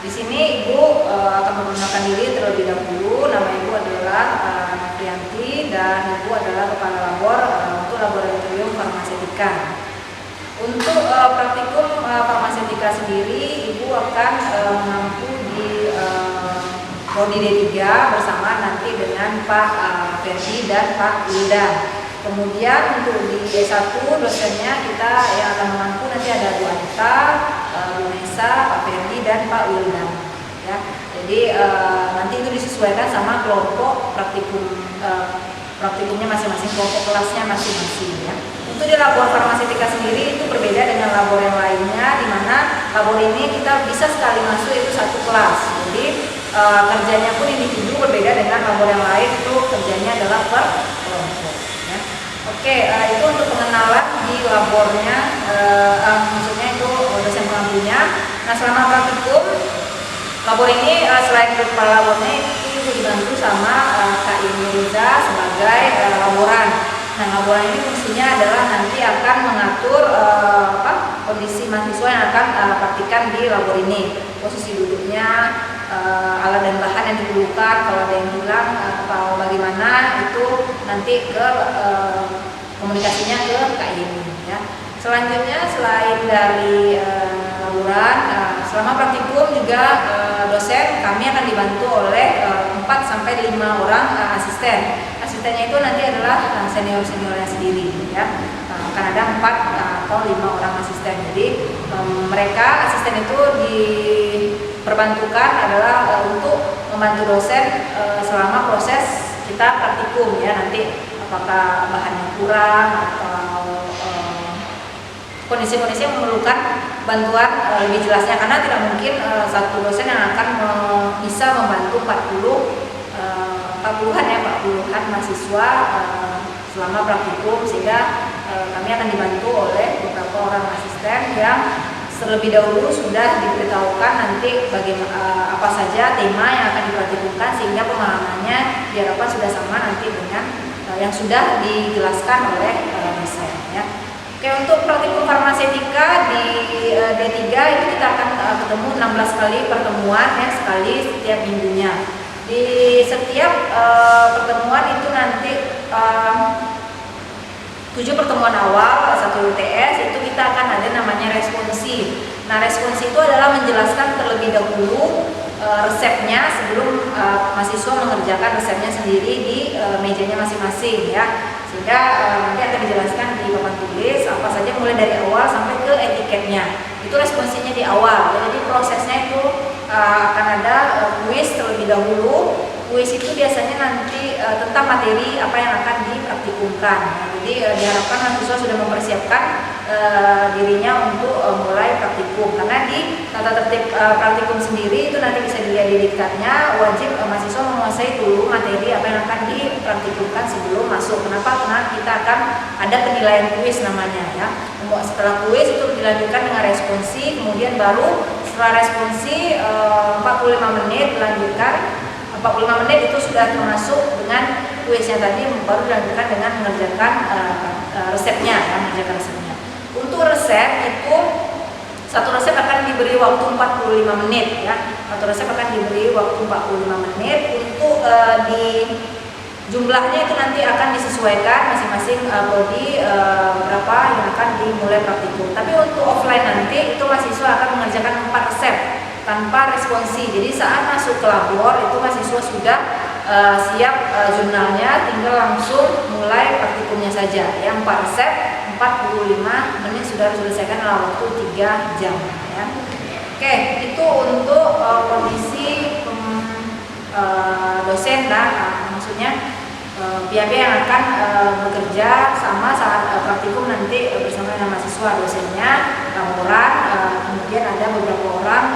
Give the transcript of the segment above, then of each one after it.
Di sini Ibu akan memperkenalkan diri terlebih dahulu. Nama Ibu adalah Nofrianti dan Ibu adalah kepala labor untuk laboratorium farmasetika. Untuk praktikum farmasetika sendiri, Ibu akan menempuh di prodi D3 bersama nanti dengan Pak Ferdi dan Pak Wildan. Kemudian untuk di D1 dosennya kita yang akan menempuh nanti ada Bu Anita, Bu Nesa, Pak Ferdi dan Pak Wildan. Ya, jadi nanti itu disesuaikan sama kelompok praktikumnya masing-masing, kelompok kelasnya masing-masing ya. Untuk di labor farmasetika sendiri itu berbeda dengan labor yang lainnya, di mana labor ini kita bisa sekali masuk itu satu kelas. Jadi kerjanya pun individu, berbeda dengan labor yang lain itu kerjanya adalah per kelompok. Ya. Oke, itu untuk pengenalan di labornya, maksudnya itu dosen pengampunya. Nah, selama praktikum labor ini selain kepala labornya itu dibantu sama Kak Ini Riza sebagai laboran. Nah, laboran ini fungsinya adalah nanti akan mengatur kondisi mahasiswa yang akan praktikan di labor ini, posisi duduknya, alat dan bahan yang diperlukan, kalau ada yang hilang atau bagaimana itu nanti ke komunikasinya ke Kak Ini ya. Selanjutnya selain dari laboran, selama praktikum juga dosen kami akan dibantu oleh 4 sampai 5 orang asisten. Asistennya itu nanti adalah senior-seniornya sendiri ya. Akan ada 4 atau 5 orang asisten. Jadi mereka asisten itu diperbantukan adalah untuk membantu dosen selama proses kita praktikum ya, nanti apakah bahannya kurang atau kondisi-kondisi yang memerlukan bantuan lebih jelasnya, karena tidak mungkin satu dosen yang akan bisa membantu 40-an mahasiswa selama praktikum, sehingga kami akan dibantu oleh beberapa orang asisten yang terlebih dahulu sudah diberitahukan nanti bagaimana apa saja tema yang akan dipraktikumkan, sehingga pemahamannya diharapkan sudah sama nanti dengan yang sudah dijelaskan oleh dosen ya. Oke, untuk praktikum farmasetika di D3 itu kita akan ketemu 16 kali pertemuan ya, sekali setiap minggunya. Di setiap pertemuan itu nanti 7 pertemuan awal, 1 UTS, itu kita akan ada namanya responsi. Nah, responsi itu adalah menjelaskan terlebih dahulu resepnya sebelum mahasiswa mengerjakan resepnya sendiri di mejanya masing-masing ya. Sehingga nanti akan dijelaskan di papan tulis apa saja mulai dari awal sampai ke etiketnya. Itu responsinya di awal. Jadi prosesnya itu akan ada kuis terlebih dahulu. Kuis itu biasanya nanti tentang materi apa yang akan dipraktikumkan. Nah, jadi diharapkan mahasiswa sudah mempersiapkan dirinya untuk mulai praktikum. Karena di tata tertib praktikum sendiri itu nanti bisa dilihat di diktatnya, wajib mahasiswa menguasai dulu materi apa yang akan dipraktikumkan sebelum masuk. Kenapa? Karena kita akan ada penilaian kuis namanya ya. Setelah kuis itu dilanjutkan dengan responsi, kemudian baru setelah responsi 45 menit dilanjutkan. 45 menit itu sudah termasuk dengan kuisnya tadi, baru dilanjutkan dengan mengerjakan resepnya ya, mengerjakan resepnya. Untuk resep itu satu resep akan diberi waktu 45 menit ya. Satu resep akan diberi waktu 45 menit. Untuk di jumlahnya itu nanti akan disesuaikan masing-masing prodi berapa yang akan dimulai praktikum. Tapi untuk offline nanti itu mahasiswa akan mengerjakan 4 resep tanpa responsi. Jadi saat masuk ke labor itu mahasiswa sudah siap jurnalnya, tinggal langsung mulai praktikumnya saja. Yang 4 resep 45 menit sudah diselesaikan dalam waktu 3 jam ya. Oke, itu untuk kondisi dosen dan maksudnya pihak-pihak yang akan bekerja sama saat praktikum nanti bersama dengan mahasiswa, dosennya, laboran, kemudian ada beberapa orang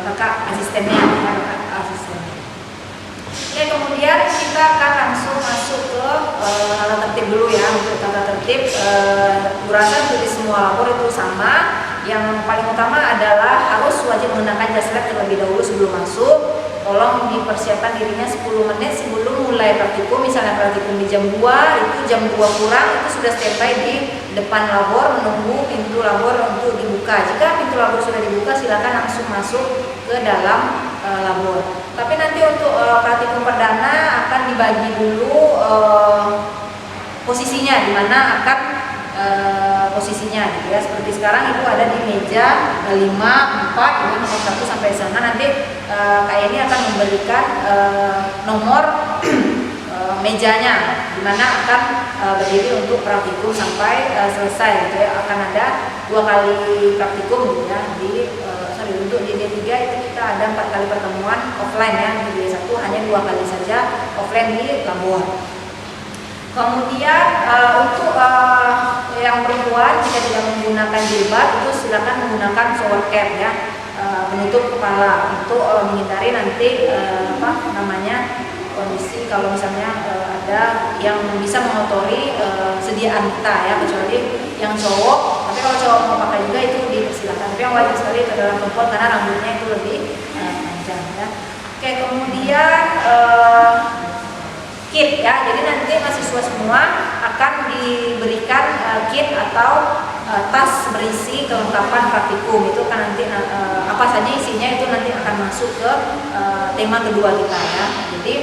kakak asistennya ya, asistennya. Oke, kemudian kita akan langsung masuk ke tata tertib dulu ya. Untuk tata tertib durasi untuk di semua labor itu sama. Yang paling utama adalah harus wajib menggunakan jas lab terlebih dahulu sebelum masuk. tolong dipersiapkan dirinya 10 menit sebelum mulai praktikum. Misalnya praktikum di jam 2, itu jam 2 kurang itu sudah standby di depan labor menunggu pintu labor untuk dibuka. Jika pintu labor sudah dibuka, silakan langsung masuk ke dalam labor. Tapi nanti untuk praktikum perdana akan dibagi dulu posisinya, di mana akan posisinya gitu ya. Seperti sekarang itu ada di meja 5, 4 dengan nomor 1 sampai sana. Nanti Kak ini akan memberikan nomor mejanya di mana akan berdiri untuk praktikum sampai selesai gitu ya. Akan ada 2 kali praktikum gitu ya. Untuk di D3 itu kita ada 4 kali pertemuan offline ya. Di D1 hanya 2 kali saja offline di labor. Kemudian untuk yang perempuan jika tidak menggunakan jilbab itu silakan menggunakan shower cap ya, penutup kepala untuk menghindari nanti kondisi kalau misalnya ada yang bisa mengotori sediaan kita ya, kecuali yang cowok. Tapi kalau cowok mau pakai juga itu dipersilakan. Tapi yang wajib sekali itu adalah perempuan karena rambutnya itu lebih panjang ya. Oke, kemudian kit ya, jadi nanti mahasiswa semua akan diberikan kit atau tas berisi kelengkapan praktikum. Itu kan nanti apa saja isinya itu nanti akan masuk ke tema kedua kita ya. Jadi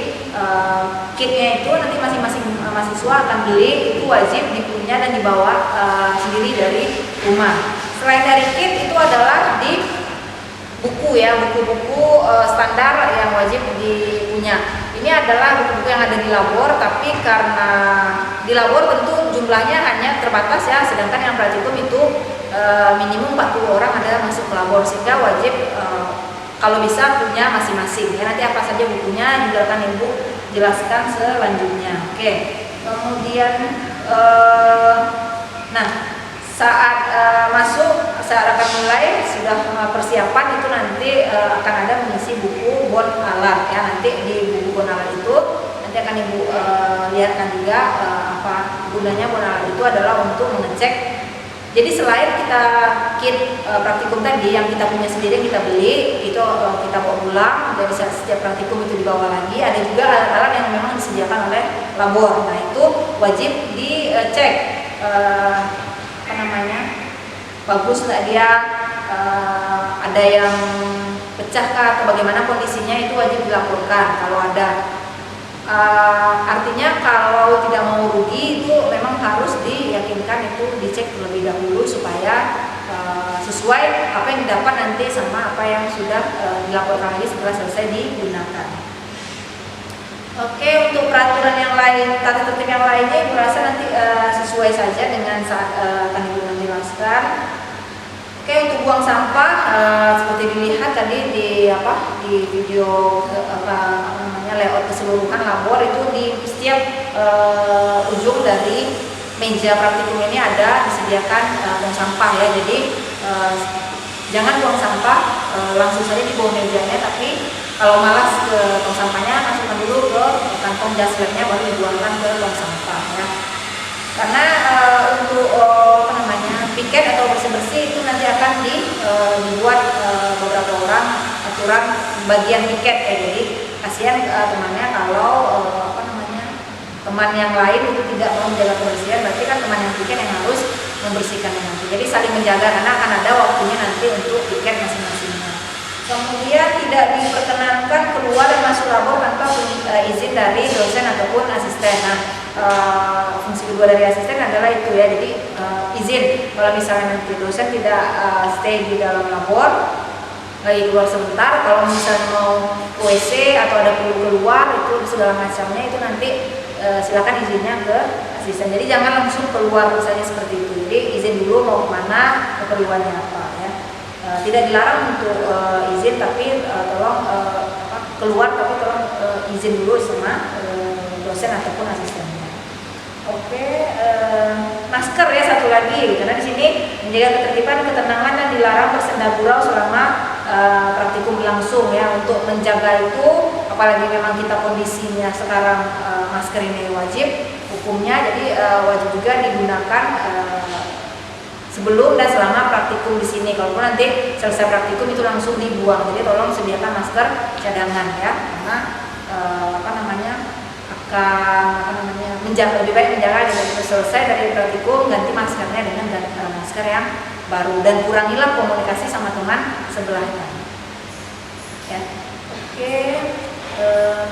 kitnya itu nanti masing-masing mahasiswa akan beli, itu wajib dipunya dan dibawa sendiri dari rumah. Selain dari kit itu adalah di buku ya, buku-buku standar yang wajib dipunya. Ini adalah buku-buku yang ada di labor, tapi karena di labor tentu jumlahnya hanya terbatas ya, sedangkan yang praktikum itu minimum 40 orang ada masuk ke labor, sehingga wajib kalau bisa punya masing-masing ya. Nanti apa saja bukunya juga akan Ibu jelaskan selanjutnya. Oke, kemudian saat akan mulai sudah persiapan itu nanti akan ada mengisi buku bon alat ya. Nanti di buku bon alat itu nanti akan Ibu lihatkan juga apa gunanya bon alat itu adalah untuk mengecek. Jadi selain kita kit praktikum tadi yang kita punya sendiri yang kita beli itu kita bawa pulang, dari setiap praktikum itu dibawa lagi. Ada juga alat-alat yang memang disediakan oleh labor. Nah itu wajib dicek bagus nggak dia, ada yang pecah kah atau bagaimana kondisinya, itu wajib dilaporkan kalau ada. Artinya kalau tidak mau rugi itu memang harus diyakinkan itu dicek terlebih dahulu supaya sesuai apa yang didapat nanti sama apa yang sudah dilaporkan lagi setelah selesai digunakan. Oke, untuk peraturan yang lain, tata tertib yang lainnya Ibu rasa nanti sesuai saja dengan saat akan Ibu menjelaskan. Oke, untuk buang sampah seperti dilihat tadi di video layout keseluruhan labor itu di setiap ujung dari meja praktikum ini ada disediakan buang sampah ya. Jadi jangan buang sampah langsung saja di bawah mejanya, tapi kalau malas ke tong sampahnya masukkan dulu ke kantong jaslabnya baru dibuangkan ke tong sampah ya. Karena untuk piket atau bersih-bersih itu nanti akan dibuat beberapa orang aturan bagian piket ya. Jadi kasihan temannya kalau teman yang lain itu tidak mau menjaga kebersihan, berarti kan teman yang piket yang harus membersihkannya nanti. Jadi saling menjaga karena akan ada waktunya nanti untuk piket masing-masingnya. Kemudian tidak diperkenankan keluar dan masuk labor tanpa izin dari dosen ataupun asisten. Nah, fungsi kedua dari asisten adalah itu ya. Jadi izin kalau misalnya nanti dosen tidak stay di dalam labor, lagi keluar sebentar, kalau misalnya mau ke WC atau ada perlu keluar itu segala macamnya itu nanti silakan izinnya ke asisten. Jadi jangan langsung keluar misalnya seperti itu. Jadi izin dulu mau kemana, keperluannya apa ya. Tidak dilarang untuk izin, tapi tolong keluar tapi tolong izin dulu sama dosen ataupun asistennya. Oke, masker ya satu lagi, karena di sini menjaga ketertiban, ketenangan dan dilarang bersenda gurau selama praktikum berlangsung ya. Untuk menjaga itu, apalagi memang kita kondisinya sekarang masker ini wajib hukumnya, jadi wajib juga digunakan sebelum dan selama praktikum di sini. Kalau nanti selesai praktikum itu langsung dibuang. Jadi tolong sediakan masker cadangan ya, karena akan lebih baik menjaga dengan selesai dari praktikum ganti maskernya dengan masker yang baru, dan kurangilah komunikasi sama teman sebelahnya. Ya. Oke,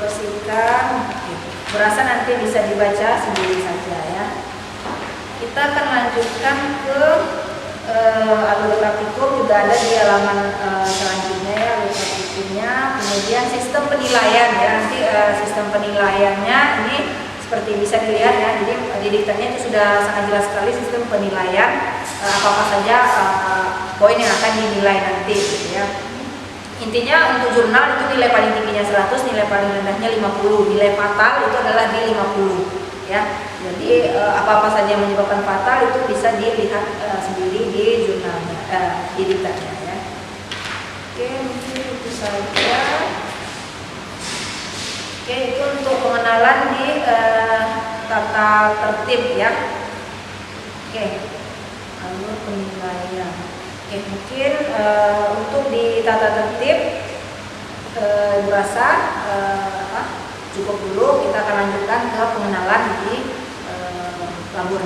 bersihkan. Berasa nanti bisa dibaca sendiri saja ya. Kita akan lanjutkan ke alur praktikum, juga ada di halaman selanjutnya ya, alur praktikumnya. Kemudian sistem penilaian ya, nanti sistem penilaiannya ini seperti bisa dilihat ya, jadi di diktatnya itu sudah sangat jelas sekali sistem penilaian, apa-apa saja poin yang akan dinilai nanti gitu ya. Intinya untuk jurnal itu nilai paling tingginya 100, nilai paling rendahnya 50, nilai fatal itu adalah di 50 ya. Jadi apa-apa saja yang menyebabkan fatal itu bisa dilihat sendiri di jurnalnya, di diktatnya ya. Oke, mungkin itu saja. Oke, itu untuk pengenalan di tata tertib ya. Oke, alur penilaian. Oke, mungkin untuk di tata tertib berasa cukup dulu. Kita akan lanjutkan ke pengenalan di labur.